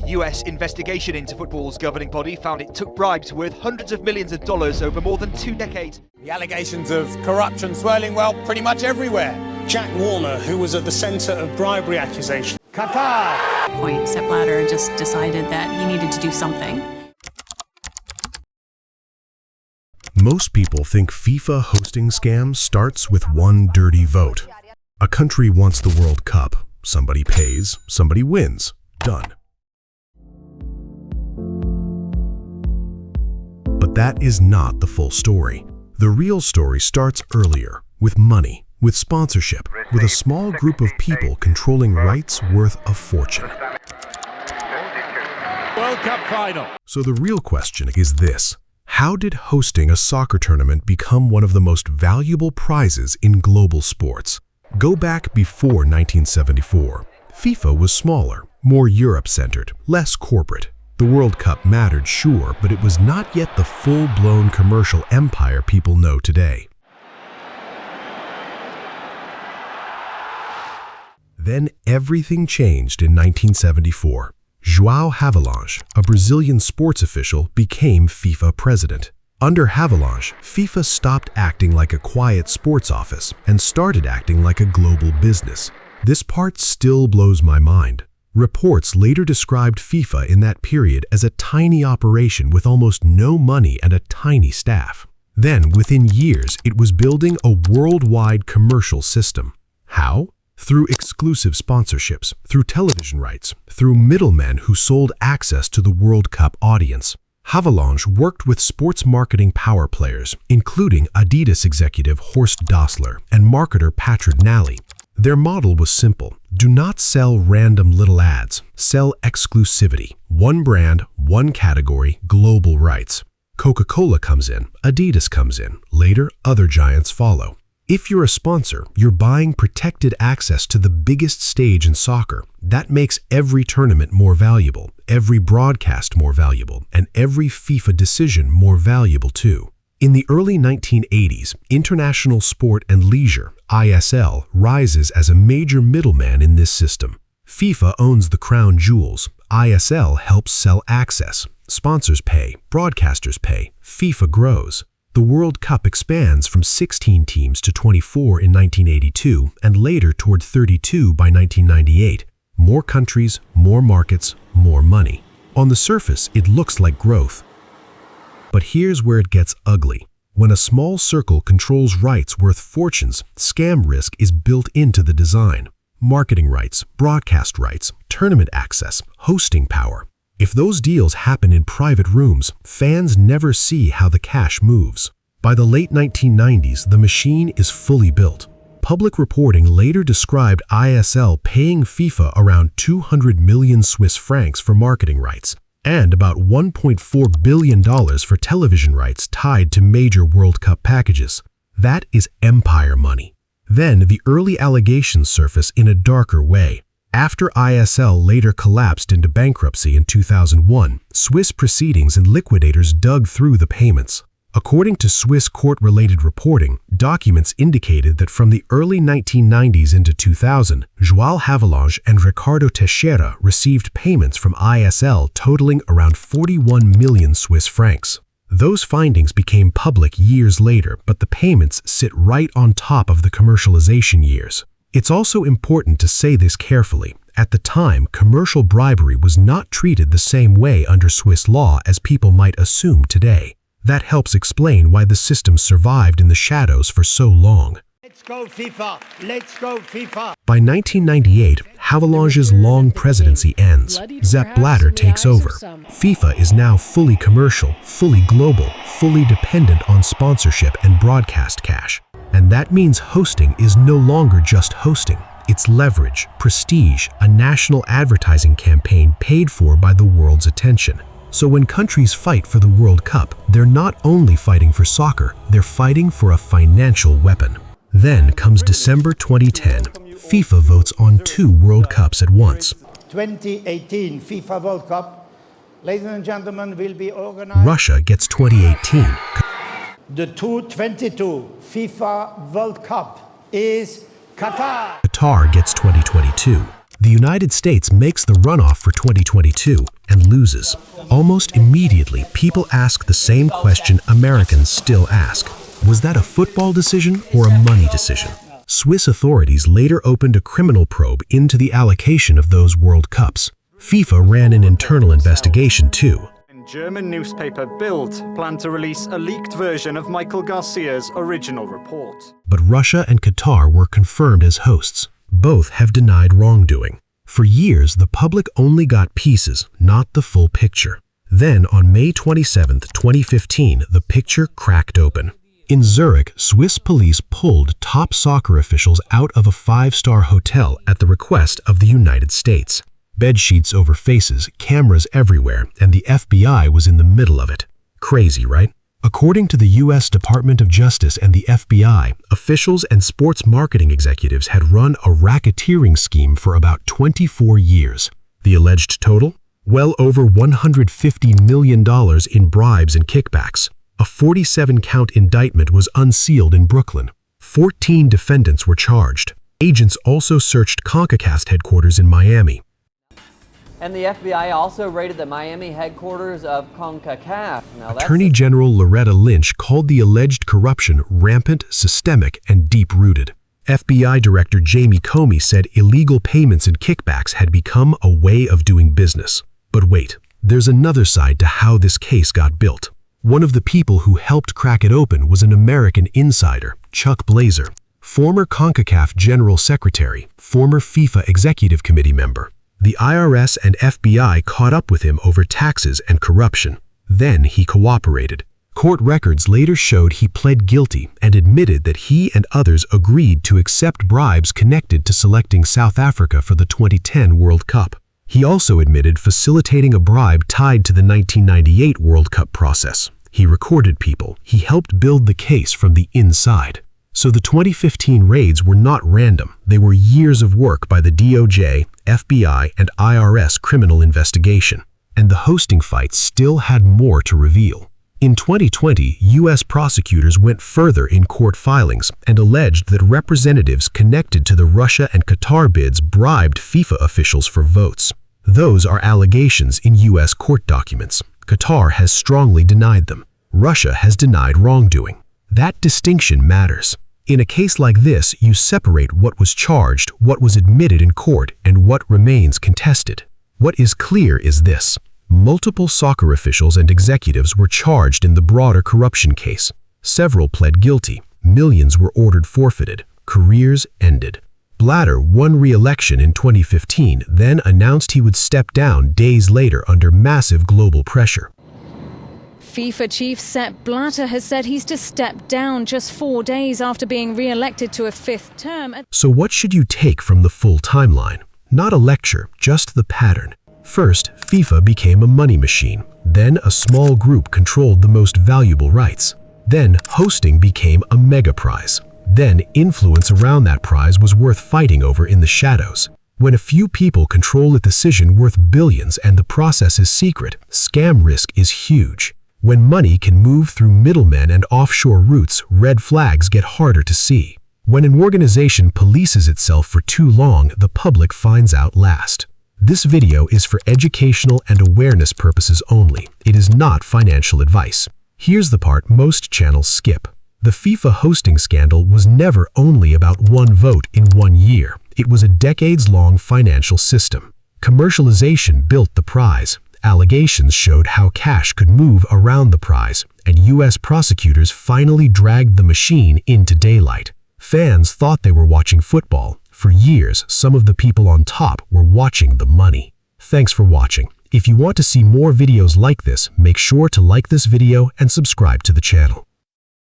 US investigation into football's governing body found it took bribes worth hundreds of millions of dollars over more than 2 decades. The allegations of corruption swirling, well, pretty much everywhere. Jack Warner, who was at the centre of bribery accusations. Qatar! Sepp Blatter just decided that he needed to do something. Most people think FIFA hosting scam starts with one dirty vote. A country wants the World Cup. Somebody pays, somebody wins. Done. But that is not the full story. The real story starts earlier, with money, with sponsorship, with a small group of people controlling rights worth a fortune. World Cup final. So the real question is this: how did hosting a soccer tournament become one of the most valuable prizes in global sports? Go back before 1974. FIFA was smaller, more Europe-centered, less corporate. The World Cup mattered, sure, but it was not yet the full-blown commercial empire people know today. Then everything changed in 1974. João Havelange, a Brazilian sports official, became FIFA president. Under Havelange, FIFA stopped acting like a quiet sports office and started acting like a global business. This part still blows my mind. Reports later described FIFA in that period as a tiny operation with almost no money and a tiny staff. Then, within years, it was building a worldwide commercial system. How? Through exclusive sponsorships, through television rights, through middlemen who sold access to the World Cup audience. Havelange worked with sports marketing power players, including Adidas executive Horst Dassler and marketer Patrick Nally. Their model was simple. Do not sell random little ads. Sell exclusivity. One brand, one category, global rights. Coca-Cola comes in, Adidas comes in. Later, other giants follow. If you're a sponsor, you're buying protected access to the biggest stage in soccer. That makes every tournament more valuable, every broadcast more valuable, and every FIFA decision more valuable too. In the early 1980s, International Sport and Leisure, ISL, rises as a major middleman in this system. FIFA owns the crown jewels. ISL helps sell access. Sponsors pay, broadcasters pay, FIFA grows. The World Cup expands from 16 teams to 24 in 1982 and later toward 32 by 1998. More countries, more markets, more money. On the surface, it looks like growth. But here's where it gets ugly. When a small circle controls rights worth fortunes, scam risk is built into the design. Marketing rights, broadcast rights, tournament access, hosting power. If those deals happen in private rooms, fans never see how the cash moves. By the late 1990s, the machine is fully built. Public reporting later described ISL paying FIFA around 200 million Swiss francs for marketing rights, and about $1.4 billion for television rights tied to major World Cup packages. That is empire money. Then the early allegations surface in a darker way. After ISL later collapsed into bankruptcy in 2001, Swiss proceedings and liquidators dug through the payments. According to Swiss court-related reporting, documents indicated that from the early 1990s into 2000, João Havelange and Ricardo Teixeira received payments from ISL totaling around 41 million Swiss francs. Those findings became public years later, but the payments sit right on top of the commercialization years. It's also important to say this carefully. At the time, commercial bribery was not treated the same way under Swiss law as people might assume today. That helps explain why the system survived in the shadows for so long. Let's go FIFA! Let's go FIFA! By 1998, Havelange's long presidency ends. Sepp Blatter takes over. FIFA is now fully commercial, fully global, fully dependent on sponsorship and broadcast cash. And that means hosting is no longer just hosting. It's leverage, prestige, a national advertising campaign paid for by the world's attention. So when countries fight for the World Cup, they're not only fighting for soccer, they're fighting for a financial weapon. Then comes December 2010. FIFA votes on 2 World Cups at once. 2018 FIFA World Cup, ladies and gentlemen, will be organized. Russia gets 2018. The 2022 FIFA World Cup is Qatar. Qatar gets 2022. The United States makes the runoff for 2022 and loses. Almost immediately, people ask the same question Americans still ask. Was that a football decision or a money decision? Swiss authorities later opened a criminal probe into the allocation of those World Cups. FIFA ran an internal investigation too. German newspaper Bild planned to release a leaked version of Michael Garcia's original report. But Russia and Qatar were confirmed as hosts. Both have denied wrongdoing. For years, the public only got pieces, not the full picture. Then, on May 27, 2015, the picture cracked open. In Zurich, Swiss police pulled top soccer officials out of a five-star hotel at the request of the United States. Bedsheets over faces, cameras everywhere, and the FBI was in the middle of it. Crazy, right? According to the U.S. Department of Justice and the FBI, officials and sports marketing executives had run a racketeering scheme for about 24 years. The alleged total? Well over $150 million in bribes and kickbacks. A 47-count indictment was unsealed in Brooklyn. 14 defendants were charged. Agents also searched CONCACAF headquarters in Miami. And the FBI also raided the Miami headquarters of CONCACAF. Attorney General Loretta Lynch called the alleged corruption rampant, systemic, and deep-rooted. FBI Director Jamie Comey said illegal payments and kickbacks had become a way of doing business. But wait, there's another side to how this case got built. One of the people who helped crack it open was an American insider, Chuck Blazer, former CONCACAF General Secretary, former FIFA Executive Committee member. The IRS and FBI caught up with him over taxes and corruption. Then he cooperated. Court records later showed he pled guilty and admitted that he and others agreed to accept bribes connected to selecting South Africa for the 2010 World Cup. He also admitted facilitating a bribe tied to the 1998 World Cup process. He recorded people. He helped build the case from the inside. So the 2015 raids were not random. They were years of work by the DOJ, FBI, and IRS criminal investigation. And the hosting fight still had more to reveal. In 2020, U.S. prosecutors went further in court filings and alleged that representatives connected to the Russia and Qatar bids bribed FIFA officials for votes. Those are allegations in U.S. court documents. Qatar has strongly denied them. Russia has denied wrongdoing. That distinction matters. In a case like this, you separate what was charged, what was admitted in court, and what remains contested. What is clear is this. Multiple soccer officials and executives were charged in the broader corruption case. Several pled guilty. Millions were ordered forfeited. Careers ended. Blatter won re-election in 2015, then announced he would step down days later under massive global pressure. FIFA chief Sepp Blatter has said he's to step down just 4 days after being re-elected to a fifth term. So what should you take from the full timeline? Not a lecture, just the pattern. First, FIFA became a money machine. Then a small group controlled the most valuable rights. Then hosting became a mega prize. Then influence around that prize was worth fighting over in the shadows. When a few people control a decision worth billions and the process is secret, scam risk is huge. When money can move through middlemen and offshore routes, red flags get harder to see. When an organization polices itself for too long, the public finds out last. This video is for educational and awareness purposes only. It is not financial advice. Here's the part most channels skip. The FIFA hosting scandal was never only about one vote in 1 year. It was a decades-long financial system. Commercialization built the prize. Allegations showed how cash could move around the prize, and U.S. prosecutors finally dragged the machine into daylight. Fans thought they were watching football. For years, some of the people on top were watching the money. Thanks for watching. If you want to see more videos like this, make sure to like this video and subscribe to the channel.